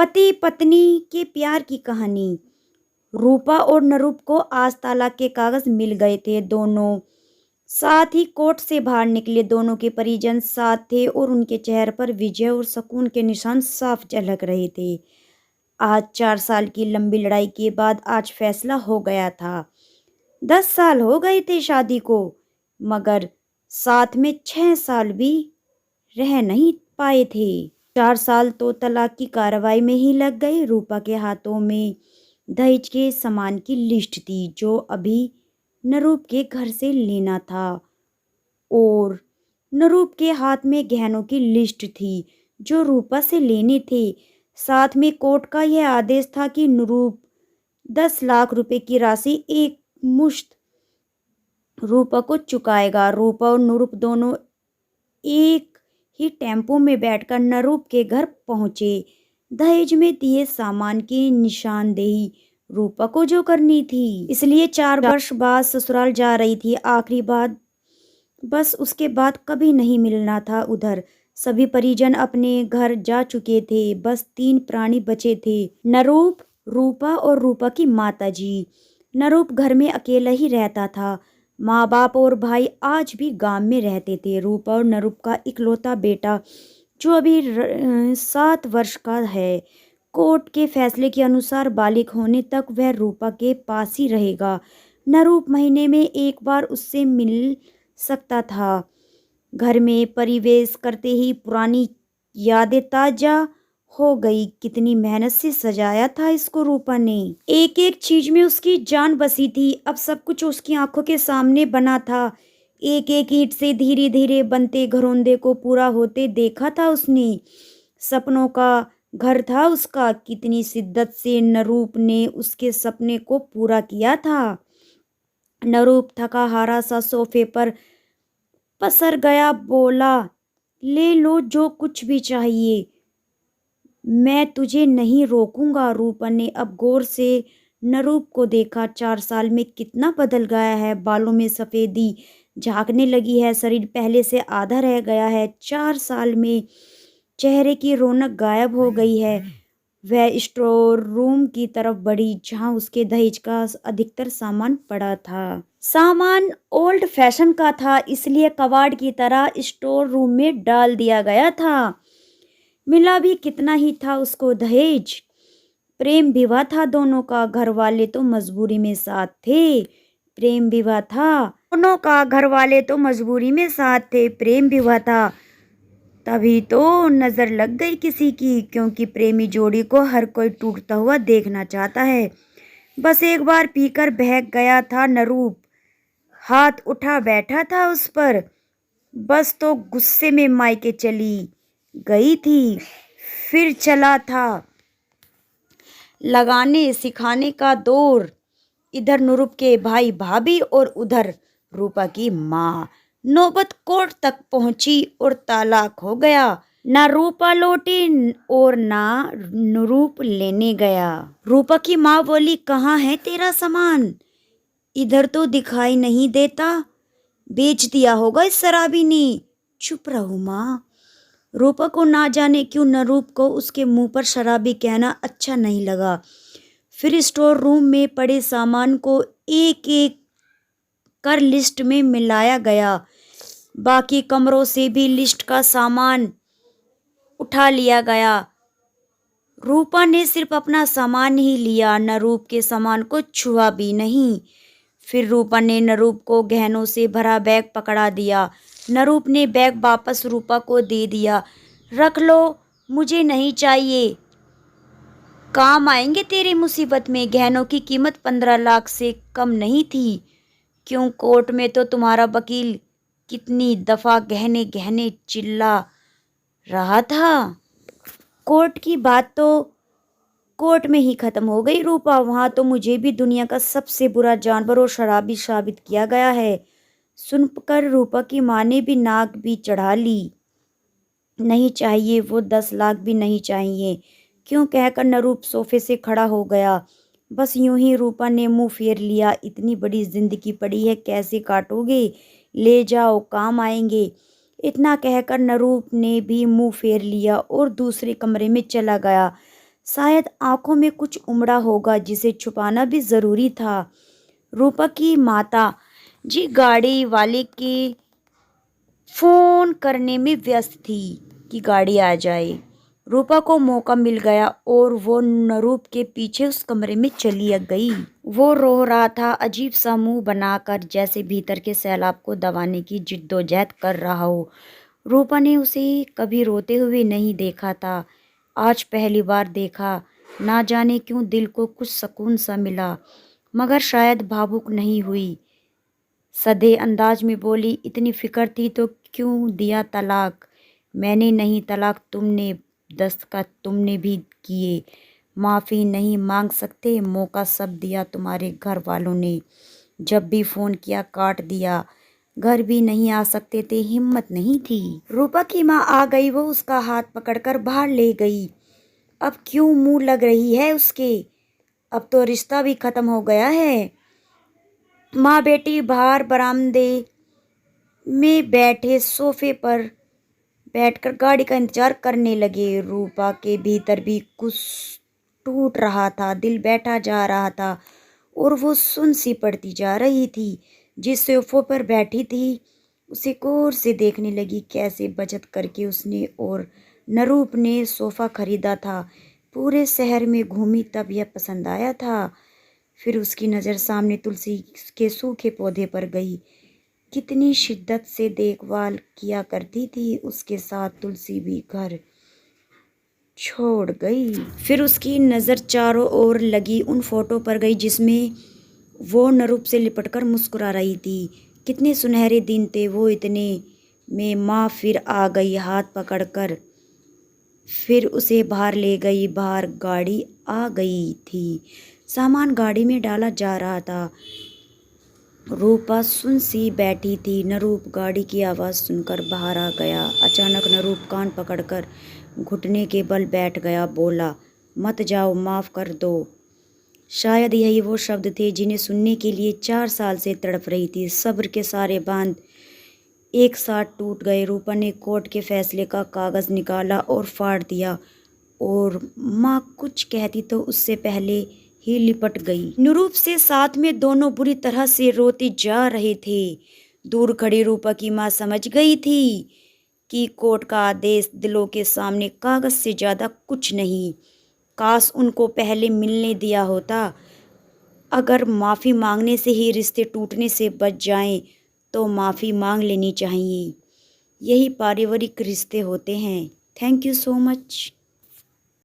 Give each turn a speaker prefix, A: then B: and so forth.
A: पति पत्नी के प्यार की कहानी। रूपा और नरूप को आज तलाक के कागज मिल गए थे। दोनों साथ ही कोर्ट से बाहर निकले। दोनों के परिजन साथ थे और उनके चेहरे पर विजय और सुकून के निशान साफ झलक रहे थे। आज 4 साल की लंबी लड़ाई के बाद आज फैसला हो गया था। 10 साल हो गए थे शादी को, मगर साथ में 6 साल भी रह नहीं पाए थे। 4 साल तो तलाक की कार्रवाई में ही लग गए। रूपा के हाथों में दहेज के सामान की लिस्ट थी जो अभी नरूप के घर से लेना था, और नरूप के हाथ में गहनों की लिस्ट थी जो रूपा से लेने थे। साथ में कोर्ट का यह आदेश था कि नरूप 10 लाख रुपए की राशि एक मुश्त रूपा को चुकाएगा। रूपा और नरूप दोनों एक ही टेम्पो में बैठकर नरूप के घर पहुंचे। दहेज में दिए सामान की निशानदेही रूपा को जो करनी थी, इसलिए 4 वर्ष बाद ससुराल जा रही थी। आखिरी बात, बस उसके बाद कभी नहीं मिलना था। उधर सभी परिजन अपने घर जा चुके थे। बस 3 प्राणी बचे थे, नरूप, रूपा और रूपा की माताजी। नरूप घर में अकेला ही रहता था। माँ बाप और भाई आज भी गांव में रहते थे। रूपा और नरूप का इकलौता बेटा जो अभी 7 वर्ष का है, कोर्ट के फैसले के अनुसार बालिग होने तक वह रूपा के पास ही रहेगा। नरूप महीने में एक बार उससे मिल सकता था। घर में प्रवेश करते ही पुरानी यादें ताजा हो गई। कितनी मेहनत से सजाया था इसको रूपा ने। एक एक चीज में उसकी जान बसी थी। अब सब कुछ उसकी आंखों के सामने बना था। एक एक ईंट से धीरे धीरे बनते घरौंदे को पूरा होते देखा था उसने। सपनों का घर था उसका। कितनी शिद्दत से नरूप ने उसके सपने को पूरा किया था। नरूप थका हारा सा सोफे पर पसर गया। बोला, ले लो जो कुछ भी चाहिए, मैं तुझे नहीं रोकूंगा। रूपा ने अब गौर से नरूप को देखा। 4 साल में कितना बदल गया है। बालों में सफेदी झांकने लगी है। शरीर पहले से आधा रह गया है। 4 साल में चेहरे की रौनक गायब हो गई है। वह स्टोर रूम की तरफ बढ़ी जहां उसके दहेज का अधिकतर सामान पड़ा था। सामान ओल्ड फैशन का था, इसलिए कबाड़ की तरह स्टोर रूम में डाल दिया गया था। मिला भी कितना ही था उसको दहेज। प्रेम विवाह था दोनों का। घर वाले तो मजबूरी में साथ थे। प्रेम विवाह था दोनों का। घर वाले तो मजबूरी में साथ थे। प्रेम विवाह था। तभी तो नजर लग गई किसी की, क्योंकि प्रेमी जोड़ी को हर कोई टूटता हुआ देखना चाहता है। बस एक बार पीकर बहक गया था नरूप। हाथ उठा बैठा था उस पर। बस तो गुस्से में मायके चली गई थी। फिर चला था लगाने सिखाने का दौर। इधर नरूप के भाई भाभी और उधर रूपा की माँ। नौबत कोर्ट तक पहुंची और तलाक हो गया। ना रूपा लौटी और ना नरूप लेने गया। रूपा की माँ बोली, कहाँ है तेरा सामान? इधर तो दिखाई नहीं देता। बेच दिया होगा इस शराबी ने। चुप रहो माँ। रूपा को ना जाने क्यों नरूप को उसके मुंह पर शराबी कहना अच्छा नहीं लगा। फिर स्टोर रूम में पड़े सामान को एक एक कर लिस्ट में मिलाया गया। बाकी कमरों से भी लिस्ट का सामान उठा लिया गया। रूपा ने सिर्फ अपना सामान ही लिया, नरूप के सामान को छुआ भी नहीं। फिर रूपा ने नरूप को गहनों से भरा बैग पकड़ा दिया। नरूप ने बैग वापस रूपा को दे दिया। रख लो, मुझे नहीं चाहिए, काम आएंगे तेरी मुसीबत में। गहनों की कीमत 15 लाख से कम नहीं थी। क्यों, कोर्ट में तो तुम्हारा वकील कितनी दफा गहने गहने चिल्ला रहा था। कोर्ट की बात तो कोर्ट में ही खत्म हो गई रूपा। वहां तो मुझे भी दुनिया का सबसे बुरा जानवर और शराबी साबित किया गया है। सुनकर रूपा की माँ ने भी नाक भी चढ़ा ली। नहीं चाहिए, वो 10 लाख भी नहीं चाहिए, क्यों कहकर नरूप सोफे से खड़ा हो गया। बस यूं ही रूपा ने मुंह फेर लिया। इतनी बड़ी जिंदगी पड़ी है, कैसे काटोगे? ले जाओ, काम आएंगे। इतना कहकर नरूप ने भी मुंह फेर लिया और दूसरे कमरे में चला गया। शायद आंखों में कुछ उमड़ा होगा जिसे छुपाना भी ज़रूरी था। रूपा की माता जी गाड़ी वाले के फ़ोन करने में व्यस्त थी कि गाड़ी आ जाए। रूपा को मौका मिल गया और वो नरूप के पीछे उस कमरे में चली गई। वो रो रहा था, अजीब सा मुंह बनाकर, जैसे भीतर के सैलाब को दबाने की जिद्दोजहद कर रहा हो। रूपा ने उसे कभी रोते हुए नहीं देखा था, आज पहली बार देखा। ना जाने क्यों दिल को कुछ सुकून सा मिला, मगर शायद भावुक नहीं हुई। सधे अंदाज में बोली, इतनी फिक्र थी तो क्यों दिया तलाक? मैंने नहीं, तलाक तुमने, दस्तखत तुमने भी किए। माफ़ी नहीं मांग सकते? मौका सब दिया तुम्हारे घर वालों ने, जब भी फ़ोन किया काट दिया। घर भी नहीं आ सकते थे, हिम्मत नहीं थी। रूपा की माँ आ गई, वो उसका हाथ पकड़कर बाहर ले गई। अब क्यों मुंह लग रही है उसके? अब तो रिश्ता भी खत्म हो गया है। माँ बेटी बाहर बरामदे में बैठे सोफे पर बैठकर गाड़ी का इंतजार करने लगे। रूपा के भीतर भी कुछ टूट रहा था, दिल बैठा जा रहा था और वो सुन सी पड़ती जा रही थी। जिस सोफे पर बैठी थी उसे गौर से देखने लगी, कैसे बचत करके उसने और नरूप ने सोफ़ा खरीदा था। पूरे शहर में घूमी तब यह पसंद आया था। फिर उसकी नज़र सामने तुलसी के सूखे पौधे पर गई। कितनी शिद्दत से देखभाल किया करती थी उसके साथ, तुलसी भी घर छोड़ गई। फिर उसकी नज़र चारों ओर लगी उन फोटो पर गई जिसमें वो नरूप से लिपटकर मुस्कुरा रही थी। कितने सुनहरे दिन थे वो। इतने में माँ फिर आ गई हाथ पकड़कर, फिर उसे बाहर ले गई। बाहर गाड़ी आ गई थी, सामान गाड़ी में डाला जा रहा था। रूपा सुन सी बैठी थी। नरूप गाड़ी की आवाज़ सुनकर बाहर आ गया। अचानक नरूप कान पकड़कर घुटने के बल बैठ गया। बोला, मत जाओ, माफ़ कर दो। शायद यही वो शब्द थे जिन्हें सुनने के लिए 4 साल से तड़प रही थी। सब्र के सारे बांध एक साथ टूट गए। रूपा ने कोर्ट के फैसले का कागज़ निकाला और फाड़ दिया, और माँ कुछ कहती तो उससे पहले ही लिपट गई। नरूप से साथ में दोनों बुरी तरह से रोते जा रहे थे। दूर खड़ी रूपा की माँ समझ गई थी कि कोर्ट का आदेश दिलों के सामने कागज़ से ज़्यादा कुछ नहीं। काश उनको पहले मिलने दिया होता। अगर माफ़ी मांगने से ही रिश्ते टूटने से बच जाएं तो माफ़ी मांग लेनी चाहिए। यही पारिवारिक रिश्ते होते हैं। Thank you so much.